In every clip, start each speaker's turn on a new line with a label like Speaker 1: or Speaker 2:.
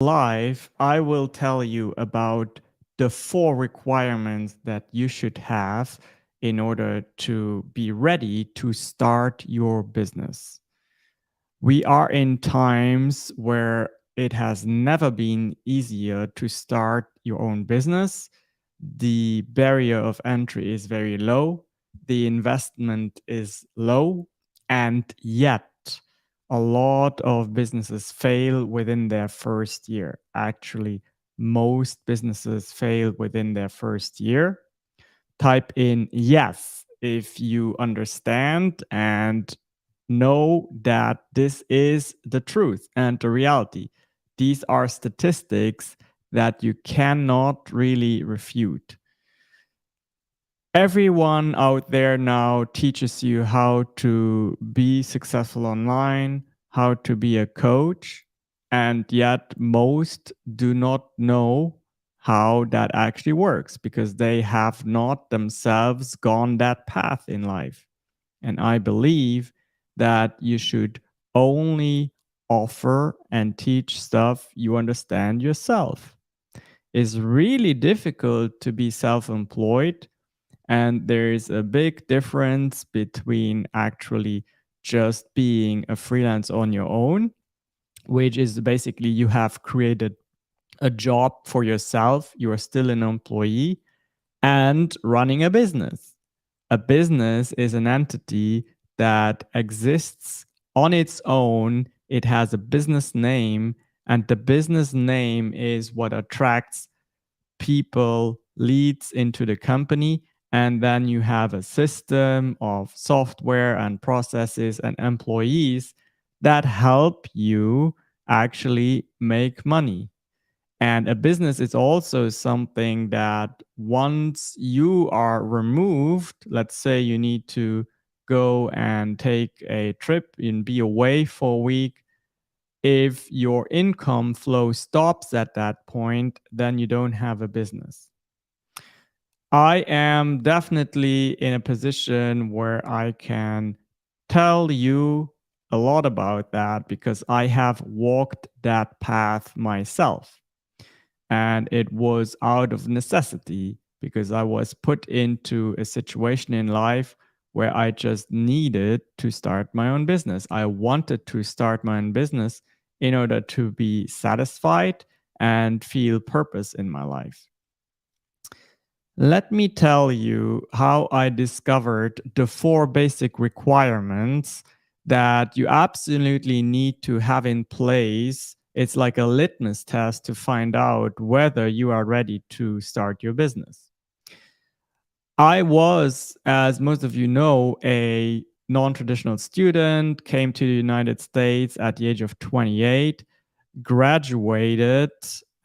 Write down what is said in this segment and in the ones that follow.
Speaker 1: live, I will tell you about the 4 requirements that you should have in order to be ready to start your business. We are in times where it has never been easier to start your own business. The barrier of entry is very low, the investment is low, and yet a lot of businesses fail within their first year. Actually, most businesses fail within their first year. Type in yes if you understand and know that this is the truth and the reality. These are statistics that you cannot really refute. Everyone out there now teaches you how to be successful online, how to be a coach, and yet most do not know how that actually works because they have not themselves gone that path in life. And I believe that you should only offer and teach stuff you understand yourself. It's really difficult to be self employed, and there's a big difference between actually just being a freelance on your own, which is basically you have created a job for yourself, you are still an employee, and running a business. A business is an entity that exists on its own. It has a business name, and the business name is what attracts people, leads into the company. And then you have a system of software and processes and employees that help you actually make money. And a business is also something that once you are removed, let's say you need to go and take a trip and be away for a week. If your income flow stops at that point, then you don't have a business. I am definitely in a position where I can tell you a lot about that because I have walked that path myself. And it was out of necessity because I was put into a situation in life where I just needed to start my own business. I wanted to start my own business in order to be satisfied and feel purpose in my life. Let me tell you how I discovered the 4 basic requirements that you absolutely need to have in place. It's like a litmus test to find out whether you are ready to start your business. I was, as most of you know, a non traditional student, came to the United States at the age of 28, graduated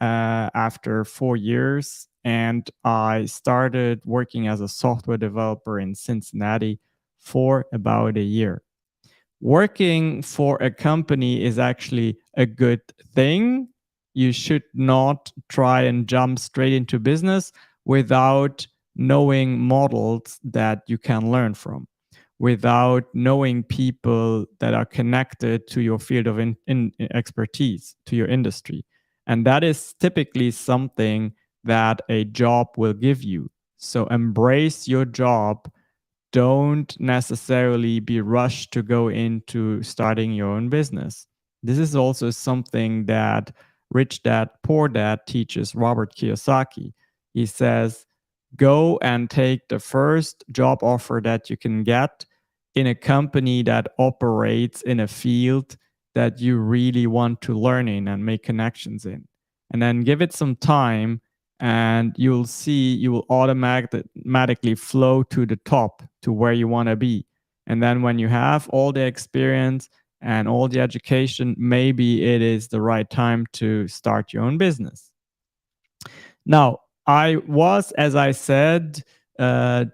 Speaker 1: after 4 years, and I started working as a software developer in Cincinnati for about a year. Working for a company is actually a good thing. You should not try and jump straight into business without knowing models that you can learn from, without knowing people that are connected to your field of expertise, to your industry. And that is typically something that a job will give you. So embrace your job. Don't necessarily be rushed to go into starting your own business. This is also something that Rich Dad Poor Dad teaches Robert Kiyosaki. He says, go and take the first job offer that you can get in a company that operates in a field that you really want to learn in and make connections in. And then give it some time, and you'll see you will automatically flow to the top to where you want to be. And then when you have all the experience and all the education, maybe it is the right time to start your own business. Now, I was, as I said,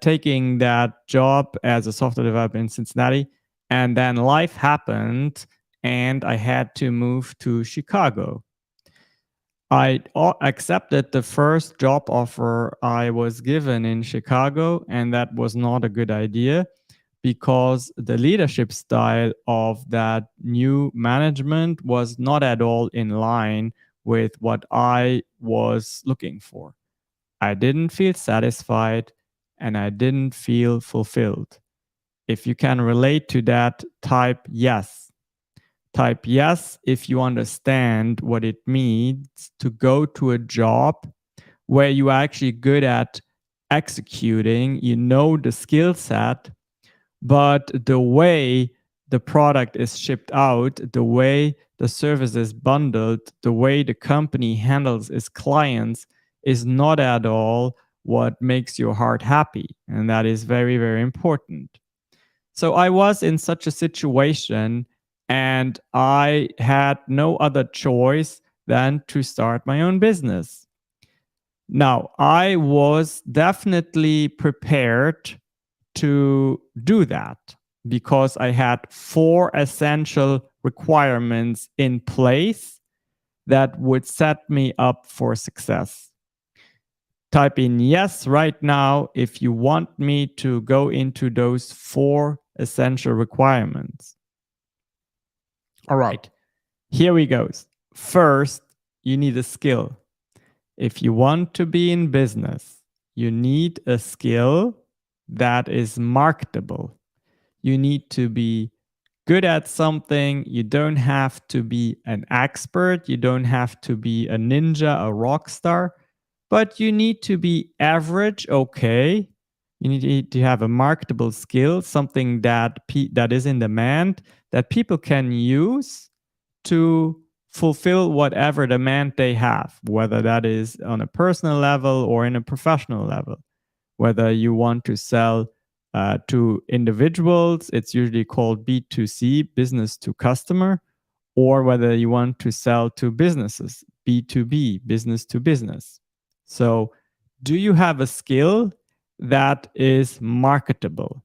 Speaker 1: taking that job as a software developer in Cincinnati, and then life happened, and I had to move to Chicago. I accepted the first job offer I was given in Chicago, and that was not a good idea because the leadership style of that new management was not at all in line with what I was looking for. I didn't feel satisfied and I didn't feel fulfilled. If you can relate to that, type yes. Type yes if you understand what it means to go to a job where you are actually good at executing, you know the skill set, but the way the product is shipped out, the way the service is bundled, the way the company handles its clients is not at all what makes your heart happy. And that is very, very important. So I was in such a situation and I had no other choice than to start my own business. Now, I was definitely prepared to do that because I had 4 essential requirements in place that would set me up for success. Type in yes right now if you want me to go into those 4 essential requirements. All right, here we go. First, you need a skill. If you want to be in business, you need a skill that is marketable. You need to be good at something. You don't have to be an expert. You don't have to be a ninja, a rock star, but you need to be average, okay. You need to have a marketable skill, something that that is in demand, that people can use to fulfill whatever demand they have, whether that is on a personal level or in a professional level. Whether you want to sell to individuals, it's usually called B2C, business to customer, or whether you want to sell to businesses, B2B, business to business. So, do you have a skill that is marketable?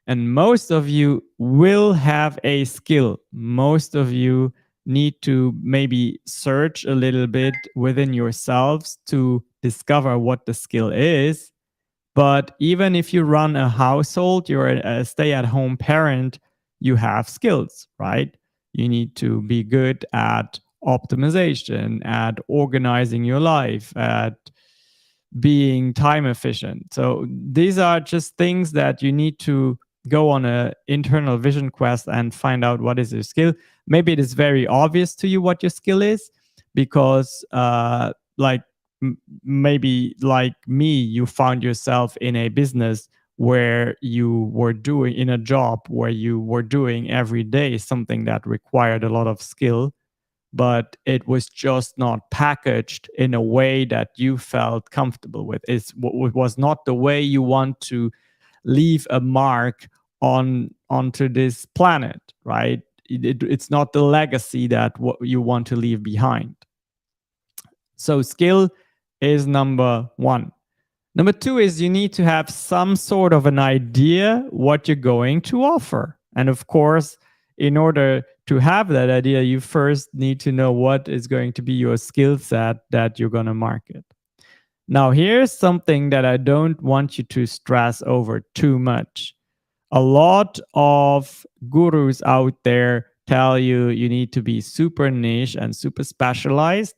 Speaker 1: And most of you will have a skill. Most of you need to maybe search a little bit within yourselves to discover what the skill is. But even if you run a household, you're a stay-at-home parent, you have skills, right? You need to be good at optimization, at organizing your life, at being time efficient. So these are just things that you need to go on an internal vision quest and find out what is your skill. Maybe it is very obvious to you what your skill is because like maybe like me, you found yourself in a business where you were doing in a job where you were doing every day something that required a lot of skill, but it was just not packaged in a way that you felt comfortable with. It was not the way you want to leave a mark onto this planet, right? It's not the legacy that what you want to leave behind. So skill is number 1. Number 2 is you need to have some sort of an idea what you're going to offer. And of course, in order to have that idea, you first need to know what is going to be your skill set that you're going to market. Now, here's something that I don't want you to stress over too much. A lot of gurus out there tell you you need to be super niche and super specialized,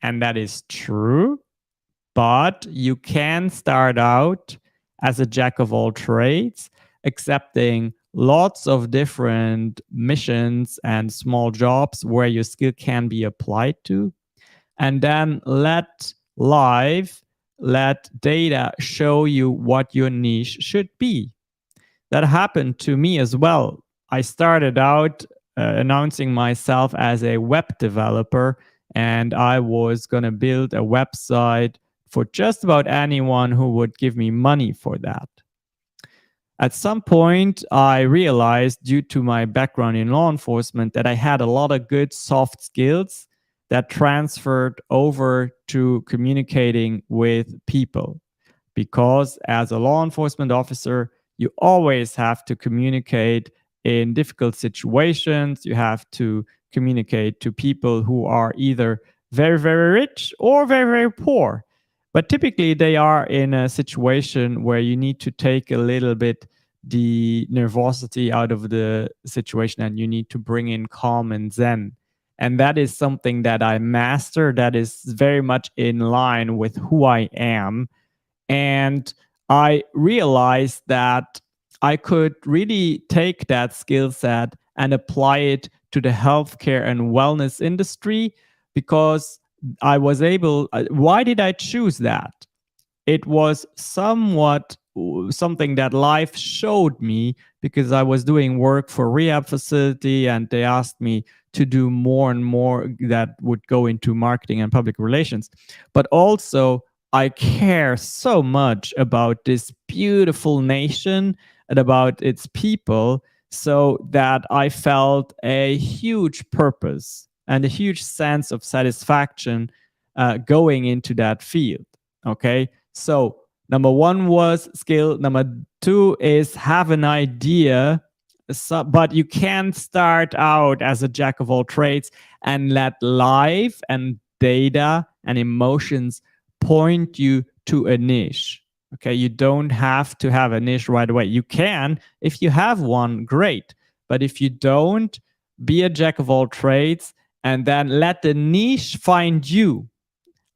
Speaker 1: and that is true. But you can start out as a jack of all trades, accepting lots of different missions and small jobs where your skill can be applied to. And then let data show you what your niche should be. That happened to me as well. I started out announcing myself as a web developer, and I was going to build a website for just about anyone who would give me money for that. At some point, I realized, due to my background in law enforcement, that I had a lot of good soft skills that transferred over to communicating with people. Because as a law enforcement officer, you always have to communicate in difficult situations. You have to communicate to people who are either very, very rich or very, very poor. But typically, they are in a situation where you need to take a little bit the nervosity out of the situation and you need to bring in calm and zen. And that is something that I master, that is very much in line with who I am. And I realized that I could really take that skill set and apply it to the healthcare and wellness industry, because I was able. Why did I choose that? It was somewhat something that life showed me, because I was doing work for rehab facility and they asked me to do more and more that would go into marketing and public relations. But also, I care so much about this beautiful nation and about its people, so that I felt a huge purpose and a huge sense of satisfaction going into that field. Okay. So number one was skill. Number two is have an idea, but you can't start out as a jack of all trades and let life and data and emotions point you to a niche. Okay, you don't have to have a niche right away. You can, if you have one, great. But if you don't, be a jack of all trades and then let the niche find you.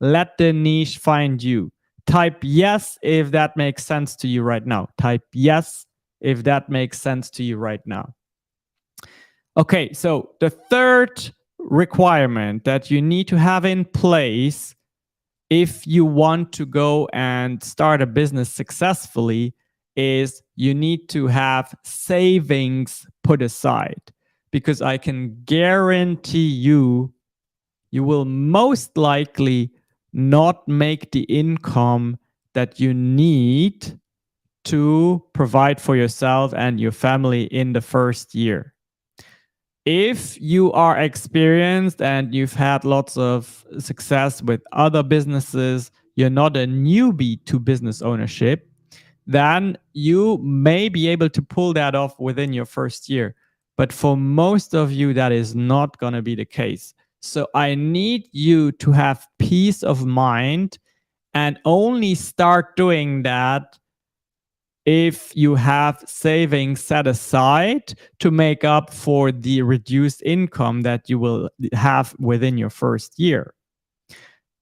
Speaker 1: Let the niche find you. Type yes if that makes sense to you right now. Type yes if that makes sense to you right now. Okay, so the third requirement that you need to have in place if you want to go and start a business successfully is you need to have savings put aside, because I can guarantee you, you will most likely not make the income that you need to provide for yourself and your family in the first year. If you are experienced and you've had lots of success with other businesses, you're not a newbie to business ownership, then you may be able to pull that off within your first year. But for most of you, that is not going to be the case. So I need you to have peace of mind and only start doing that if you have savings set aside to make up for the reduced income that you will have within your first year.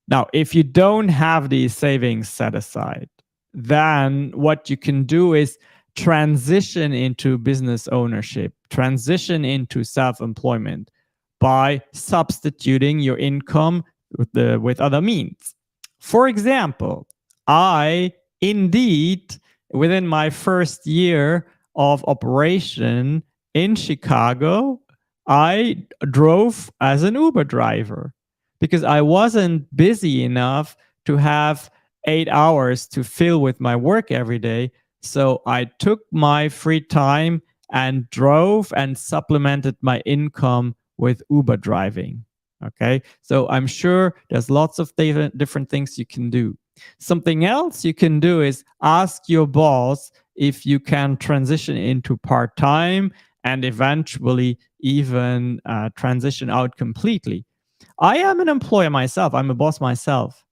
Speaker 1: Now, if you don't have these savings set aside, then what you can do is transition into business ownership, transition into self-employment by substituting your income with other means. For example, I indeed, within my first year of operation in Chicago, I drove as an Uber driver because I wasn't busy enough to have 8 hours to fill with my work every day. So I took my free time and drove and supplemented my income with Uber driving. Okay. So I'm sure there's lots of different things you can do. Something else you can do is ask your boss if you can transition into part-time and eventually even transition out completely. I am an employer myself. I'm a boss myself.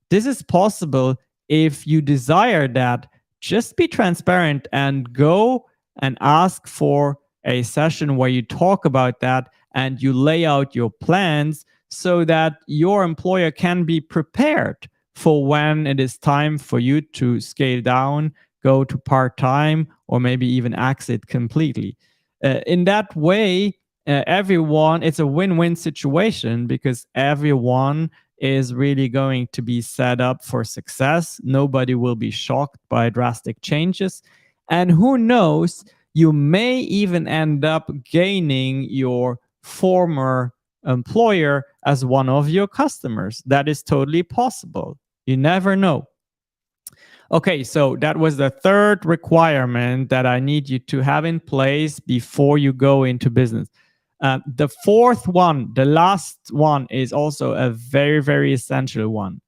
Speaker 1: This is possible if you desire that. Just be transparent and go and ask for a session where you talk about that and you lay out your plans so that your employer can be prepared for when it is time for you to scale down, go to part-time, or maybe even exit completely. In that way, everyone, it's a win-win situation because everyone is really going to be set up for success. Nobody will be shocked by drastic changes. And who knows, you may even end up gaining your former employer as one of your customers. That is totally possible. You never know. Okay, so that was the third requirement that I need you to have in place before you go into business. The fourth one, the last one, is also a very, very essential one.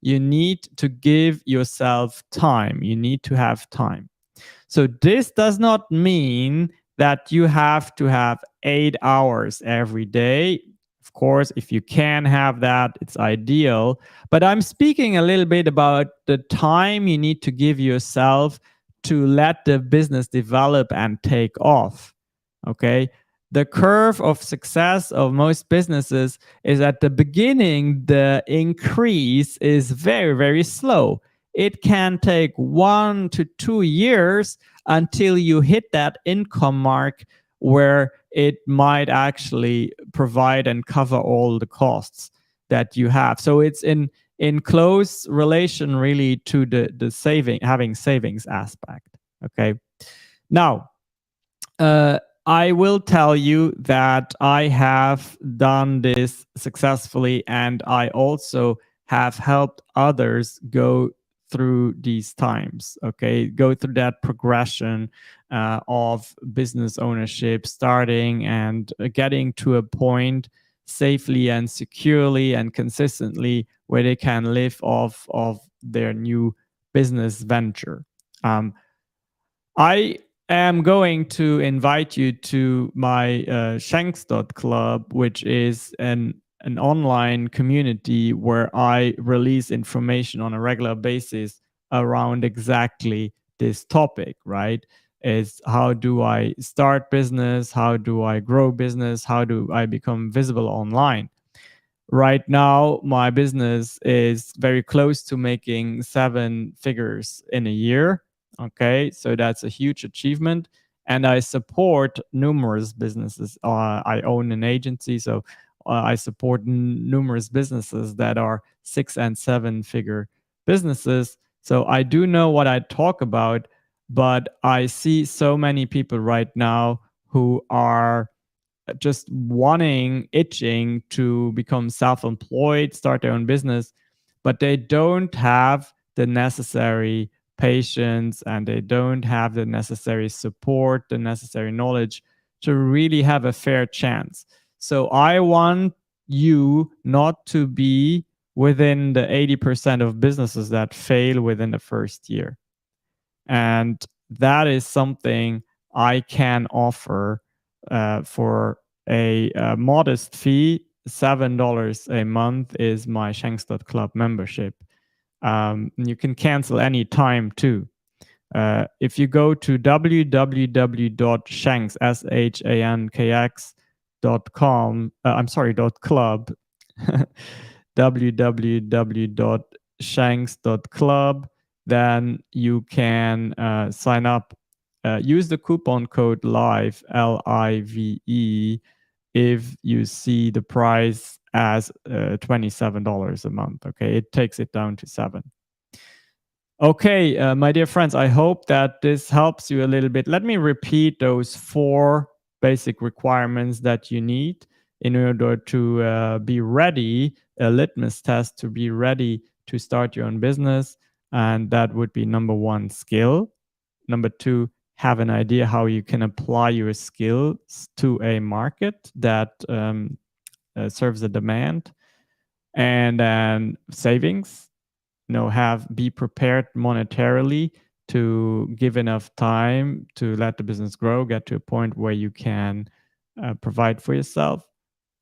Speaker 1: You need to give yourself time. You need to have time. So this does not mean that you have to have 8 hours every day. Of course, if you can have that, it's ideal. But I'm speaking a little bit about the time you need to give yourself to let the business develop and take off. Okay. the curve of success of most businesses is at the beginning, the increase is very, very slow. It can take 1 to 2 years until you hit that income mark where it might actually provide and cover all the costs that you have. So it's in close relation really to the having savings aspect. Okay. Now, I will tell you that I have done this successfully, and I also have helped others go through these times. Okay, go through that progression of business ownership, starting and getting to a point safely and securely and consistently where they can live off of their new business venture. I am going to invite you to my Shanks.club, which is an online community where I release information on a regular basis around exactly this topic, right? Is how do I start business? How do I grow business? How do I become visible online? Right now, my business is very close to making 7 figures in a year. Okay, so that's a huge achievement. And I support numerous businesses. I own an agency, so I support numerous businesses that are 6 and 7 figure businesses. So I do know what I talk about, but I see so many people right now who are just itching to become self-employed, start their own business, but they don't have the necessary patience and they don't have the necessary support, the necessary knowledge to really have a fair chance. So I want you not to be within the 80% of businesses that fail within the first year. And that is something I can offer for a modest fee. $7 a month is my Shanks.club membership. You can cancel any time too. If you go to www.shanks.com, .club, www.shanks.club, then you can sign up. Use the coupon code LIVE, LIVE, if you see the price as $27 a month. Okay, it takes it down to 7. Okay, my dear friends, I hope that this helps you a little bit. Let me repeat those 4 basic requirements that you need in order to be ready, a litmus test to be ready to start your own business. And that would be number 1, skill. Number 2, have an idea how you can apply your skills to a market that serves a demand. And then savings, be prepared monetarily to give enough time to let the business grow, get to a point where you can provide for yourself.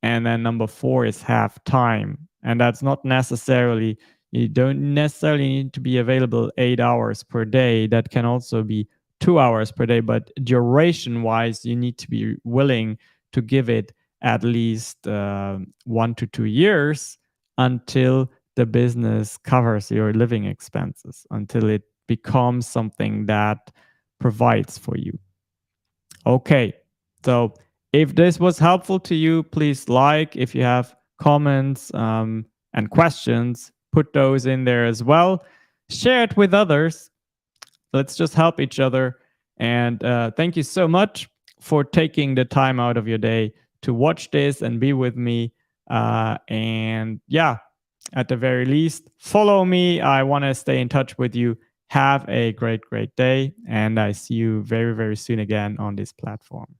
Speaker 1: And then number 4 is have time. And that's not necessarily, you don't necessarily need to be available 8 hours per day. That can also be 2 hours per day, but duration wise, you need to be willing to give it at least 1 to 2 years until the business covers your living expenses, until it becomes something that provides for you. Okay, so if this was helpful to you, please like. If you have comments and questions, put those in there as well. Share it with others. Let's just help each other. And thank you so much for taking the time out of your day to watch this and be with me. And yeah, at the very least, follow me. I want to stay in touch with you. Have a great, great day. And I see you very, very soon again on this platform.